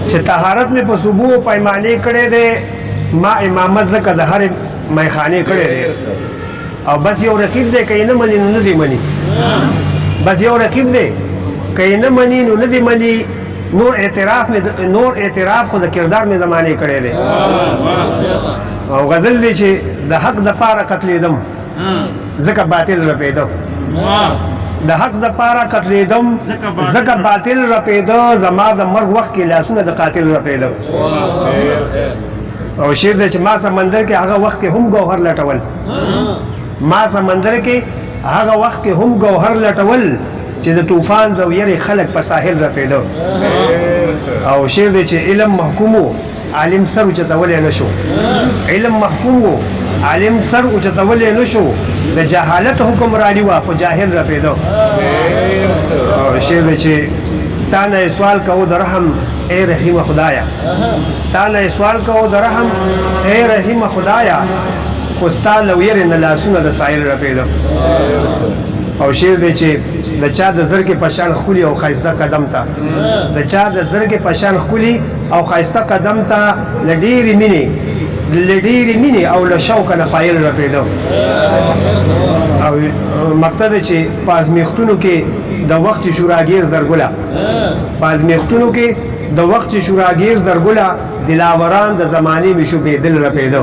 چې طهارت مې په صبح پیمانې کړې دی ما امامت ځکه د هرې میخانې کړې دی او بس یو رقیب دی که یې نه مني نو نه دی مني بس یو رقیب دی که یې نه مني نو نه دی مني نور اعتراف خو د کردار مې زمانې کړی دی او غزل دی چې د حق د پاره قتلېدم ځکه باطل رپېده د حق د پاره قتلېدم ځکه باطل رپېده زما د مرګ وخت کې لاسونه د قاتل رپېده او شعر دی چې ما سمندر کې هغه وخت کې هم ګوهر لټول ما سمندر کې هغه وخت کې هم ګوهر لټول چې د طوفان د ویرې خلک په ساحل رپېده او شعر دی چې علم محکوم و عالم سر اوچتولی نه شو علم محکوم و عالم سر اوچتولی نه شو د جهالت حکمراني وه خو جاهل رپېده او شعر دی چې تا نه سوال کوو د رحم ای رحیم خدایا تا نه سوال کوو د رحم ای رحیم خدایا خو ستا له ویرې نه لاسونه د ساحل رپېده او شعر دی چې د چا د زرګې په شان ښکلي او ښایسته قدم ته د چا د زرګې په شان ښکلي او ښایسته قدم ته له ډېرې مینې او له شوقه نه پایل رپېده او مقصد دی چې په ازمیښتونو کې د وخت شوراګیر زرګله په ازمیښتونو کې د وخت شوراګیر زرګله دلاوران د زمانې مې شو بېدل رپېده